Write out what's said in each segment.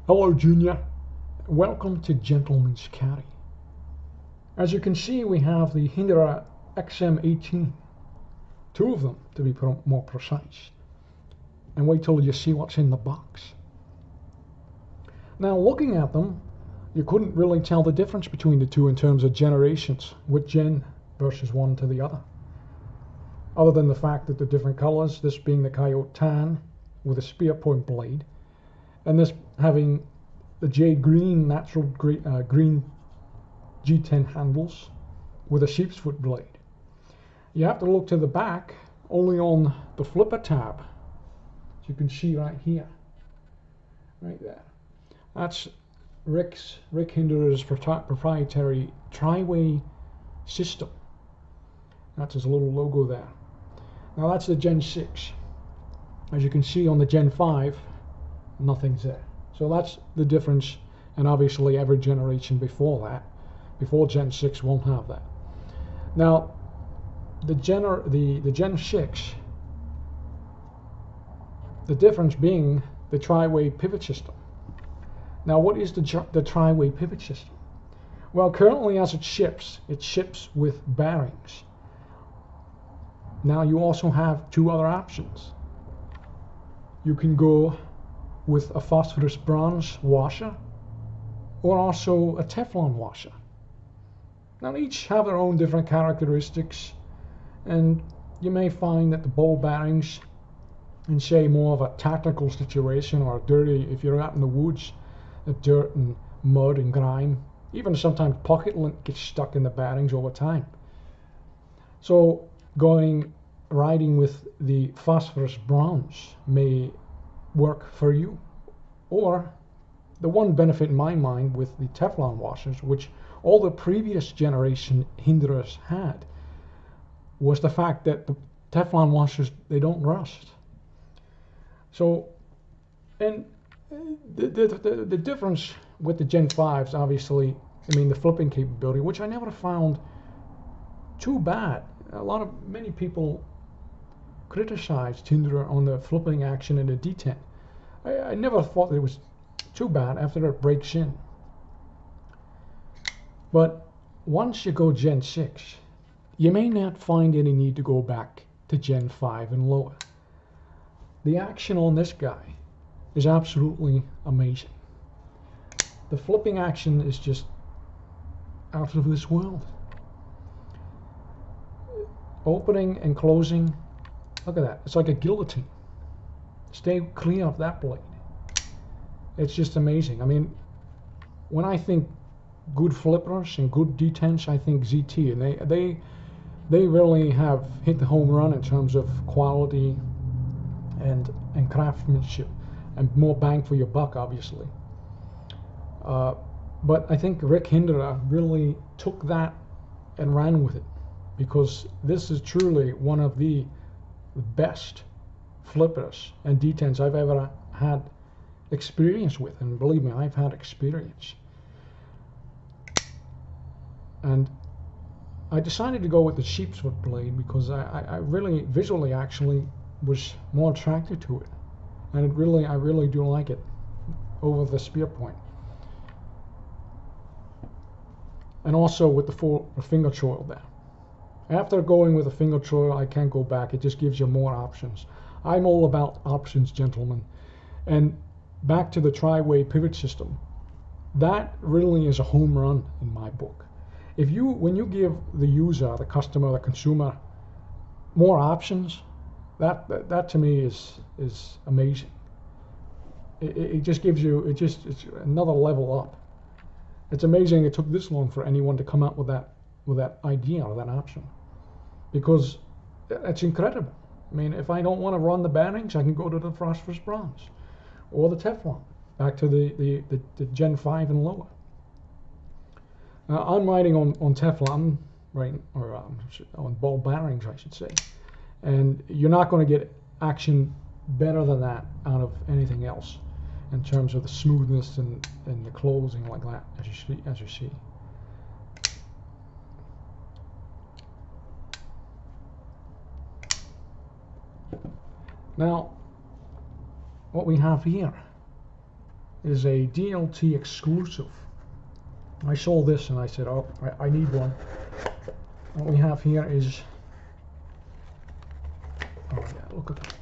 Hello, Junior. Welcome to Gentleman's Caddy. As you can see, we have the Hinderer XM-18, two of them to be more precise. And wait till you see what's in the box. Now, looking at them, you couldn't really tell the difference between the two in terms of generations, with gen versus one to the other. Other than the fact that they're different colors, this being the Coyote Tan with a spear point blade, and this having the jade green, natural green G10 handles with a sheep's foot blade. You have to look to the back only on the flipper tab, as you can see right here, right there. That's Rick Hinderer's proprietary Triway system. That's his little logo there. Now that's the Gen 6. As you can see on the Gen 5, nothing's there. So that's the difference, and obviously every generation before that, before Gen 6, won't have that. Now, the Gen 6, the difference being the Triway pivot system. Now, what is the Triway pivot system? Well, currently as it ships with bearings. Now you also have two other options. You can go with a phosphorus bronze washer or also a Teflon washer. Now each have their own different characteristics, and you may find that the ball bearings in, say, more of a tactical situation or dirty, if you're out in the woods, the dirt and mud and grime, even sometimes pocket lint gets stuck in the bearings over time. So riding with the phosphorus bronze may work for you. Or the one benefit in my mind with the Teflon washers, which all the previous generation Hinderers had, was the fact that the Teflon washers, they don't rust. So, and the difference with the Gen 5s, obviously, I mean the flipping capability, which I never found too bad. Many people criticized Hinderer on the flipping action in the D10. I never thought it was too bad after it breaks in. But once you go Gen 6, you may not find any need to go back to Gen 5 and lower. The action on this guy is absolutely amazing. The flipping action is just out of this world. Opening and closing, look at that, it's like a guillotine. Stay clear of that blade. It's just amazing. I mean, when I think good flippers and good D10s, I think ZT, and they really have hit the home run in terms of quality and craftsmanship, and more bang for your buck, obviously. But I think Rick Hinderer really took that and ran with it, because this is truly one of the best flippers and D10s I've ever had experience with, and believe me, I've had experience. And I decided to go with the sheep's foot blade because I really visually actually was more attracted to it, and I really do like it over the spear point. And also with the finger choil there. After going with a finger choil, I can't go back. It just gives you more options. I'm all about options, gentlemen. And back to the Triway pivot system. That really is a home run in my book. When you give the user, the customer, the consumer more options, that to me is amazing. It just gives you, it's another level up. It's amazing it took this long for anyone to come up with that idea or that option, because it's incredible. I mean, if I don't want to run the bearings, I can go to the phosphorus bronze or the Teflon, back to the Gen 5 and lower. I'm riding on Teflon, right, or on ball bearings, I should say, and you're not going to get action better than that out of anything else in terms of the smoothness and the closing like that, as you see. Now, what we have here is a DLT exclusive. I saw this and I said, oh, I need one. What we have here is, oh yeah, look at that.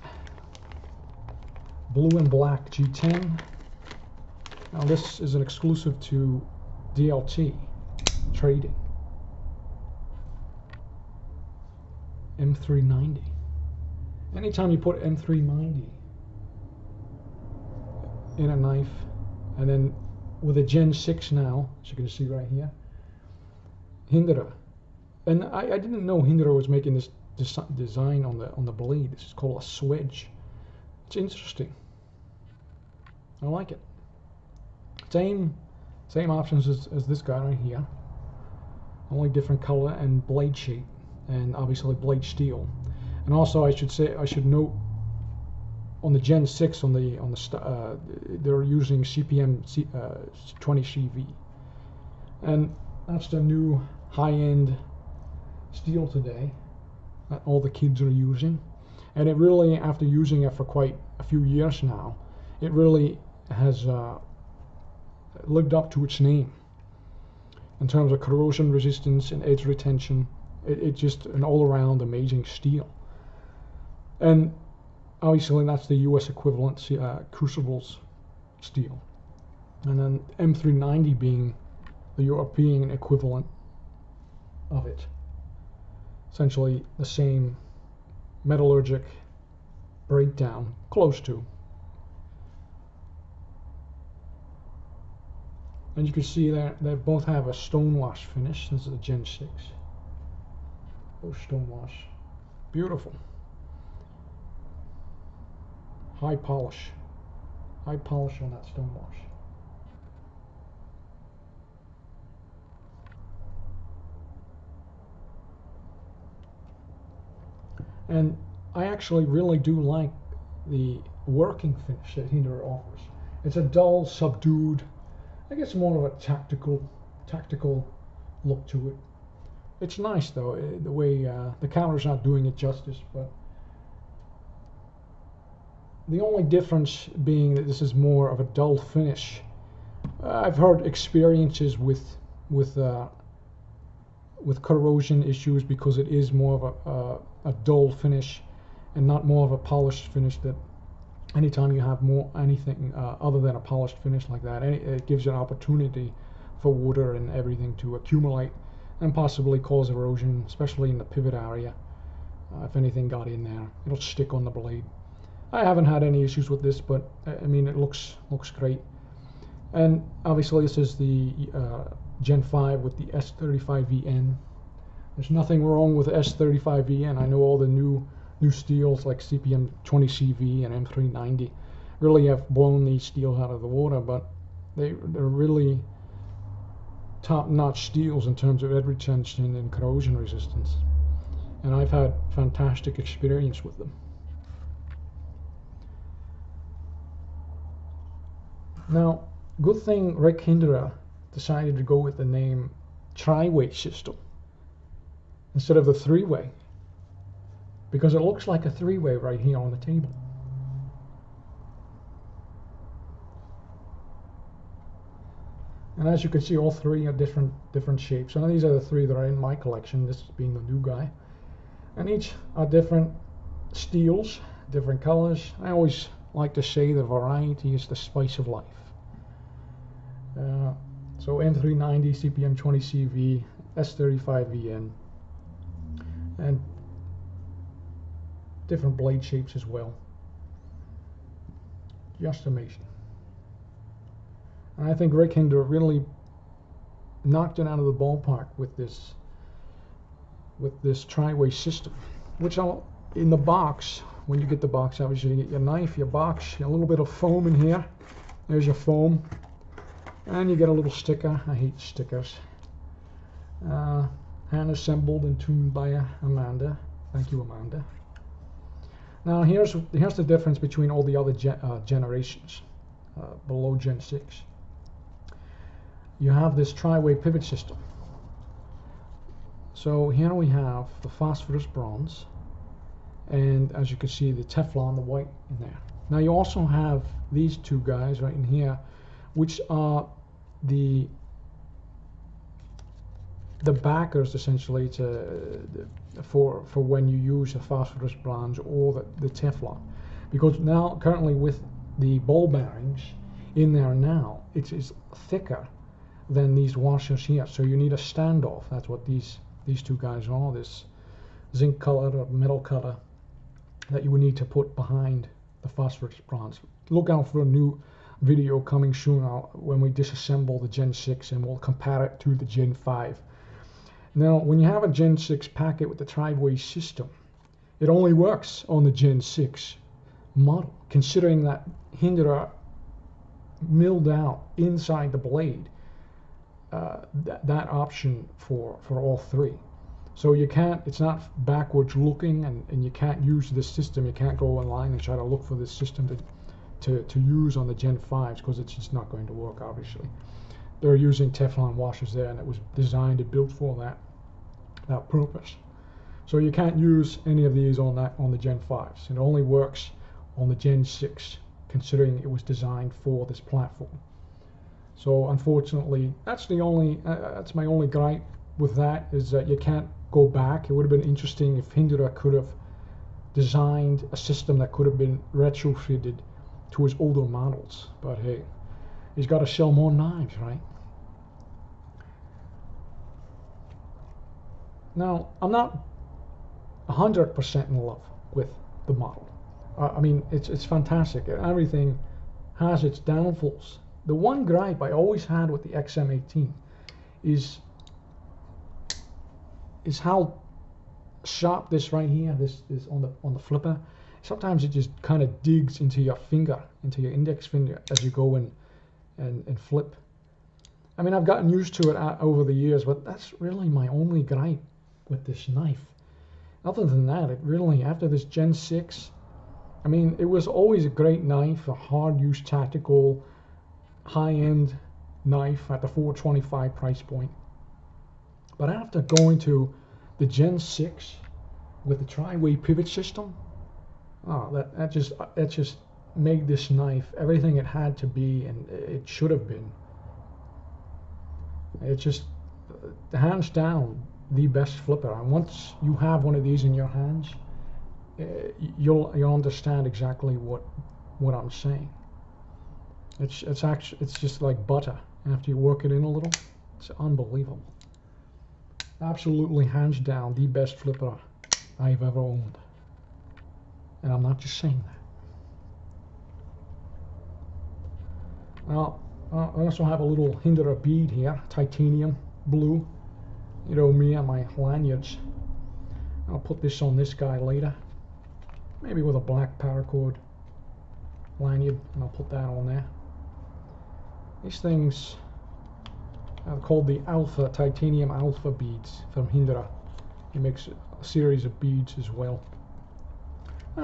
Blue and black G10. Now this is an exclusive to DLT trading. M390. Anytime you put M390 in a knife, and then with a Gen 6 now, as you can see right here, Hinderer. And I didn't know Hinderer was making this design on the blade. This is called a swedge. It's interesting. I like it. Same options as this guy right here. Only different color and blade shape, and obviously blade steel. And also, I should note, on the Gen 6 they're using CPM 20 CV, and that's the new high-end steel today that all the kids are using. And it really, after using it for quite a few years now, it really has lived up to its name in terms of corrosion resistance and edge retention. It's just an all-around amazing steel. And obviously that's the US equivalent, Crucibles steel. And then M390 being the European equivalent of it. Essentially the same metallurgic breakdown, close to. And you can see that they both have a stonewash finish. This is a Gen 6. Both stonewash. Beautiful. High polish. High polish on that stonewash. And I actually really do like the working finish that Hinderer offers. It's a dull, subdued, I guess more of a tactical look to it. It's nice though, the way the camera's not doing it justice, but the only difference being that this is more of a dull finish. I've heard experiences with corrosion issues because it is more of a dull finish and not more of a polished finish. That anytime you have anything other than a polished finish like that, it gives you an opportunity for water and everything to accumulate and possibly cause erosion, especially in the pivot area. If anything got in there, it'll stick on the blade. I haven't had any issues with this, but I mean, it looks great. And obviously this is the Gen 5 with the S35VN. There's nothing wrong with S35VN. I know all the new steels like CPM 20 CV and M390 really have blown these steels out of the water, but they're really top-notch steels in terms of edge retention and corrosion resistance. And I've had fantastic experience with them. Now, good thing Rick Hinderer decided to go with the name Triway system instead of the three-way, because it looks like a three-way right here on the table. And as you can see, all three are different shapes. And these are the three that are in my collection, this being the new guy. And each are different steels, different colors. I always like to say the variety is the spice of life. So M390, CPM 20 CV, S35VN, and different blade shapes as well. Just amazing. And I think Rick Hinderer really knocked it out of the ballpark with this Triway system, which in the box, when you get the box, obviously you get your knife, your box, a little bit of foam in here. There's your foam. And you get a little sticker. I hate stickers. Hand assembled and tuned by Amanda. Thank you, Amanda. Now here's the difference between all the other generations below Gen 6. You have this Triway pivot system. So here we have the phosphorus bronze, and as you can see, the Teflon, the white in there. Now you also have these two guys right in here, which are the backers essentially for when you use a phosphorus bronze or the Teflon, because now currently with the ball bearings in there now, it's thicker than these washers here, so you need a standoff. That's what these two guys are, this zinc color or metal color that you would need to put behind the phosphorus bronze. Look out for a new video coming soon when we disassemble the Gen 6 and we'll compare it to the Gen 5. Now, when you have a Gen 6 packet with the Triway system, it only works on the Gen 6 model, considering that Hinderer milled out inside the blade that option for all three. So you can't, it's not backwards looking, and you can't use this system. You can't go online and try to look for this system to use on the Gen 5s, because it's just not going to work, obviously. They're using Teflon washers there, and it was designed and built for that purpose. So you can't use any of these on the Gen 5s. It only works on the Gen 6, considering it was designed for this platform. So unfortunately, that's my only gripe with that, is that you can't go back. It would have been interesting if Hinderer could have designed a system that could have been retrofitted to his older models. But hey, he's got to sell more knives, right? Now, I'm not 100% in love with the model. I mean, it's fantastic. Everything has its downfalls. The one gripe I always had with the XM-18 is how sharp this right here, this is on the flipper. Sometimes it just kind of digs into your finger, into your index finger, as you go and flip. I mean, I've gotten used to it over the years, but that's really my only gripe with this knife. Other than that, it really, after this Gen 6, I mean, it was always a great knife, a hard use tactical, high-end knife at the $425 price point. But after going to the Gen 6 with the Triway pivot system, that just made this knife everything it had to be and it should have been. It's just hands down the best flipper. And once you have one of these in your hands, you'll understand exactly what I'm saying. It's just like butter. After you work it in a little, it's unbelievable. Absolutely, hands down, the best flipper I've ever owned. And I'm not just saying that. Now, I also have a little Hinderer bead here, titanium blue. You know me and my lanyards. I'll put this on this guy later. Maybe with a black paracord lanyard, and I'll put that on there. These things are called the Alpha, titanium Alpha beads from Hinderer. He makes a series of beads as well.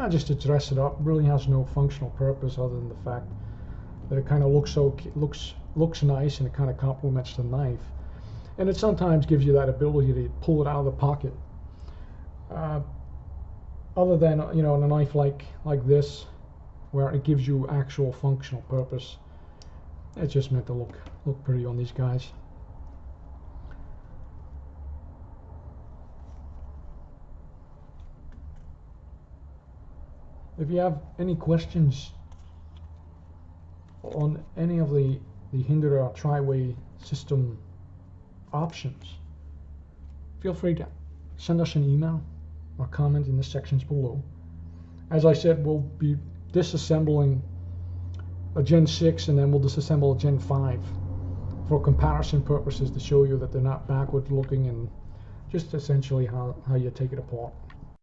Just to dress it up, really has no functional purpose other than the fact that it kind of looks nice, and it kind of complements the knife. And it sometimes gives you that ability to pull it out of the pocket. Other than, you know, in a knife like this, where it gives you actual functional purpose, it's just meant to look pretty on these guys. If you have any questions on any of the Hinderer Triway system options, feel free to send us an email or comment in the sections below. As I said, we'll be disassembling a Gen 6 and then we'll disassemble a Gen 5 for comparison purposes, to show you that they're not backward looking, and just essentially how you take it apart.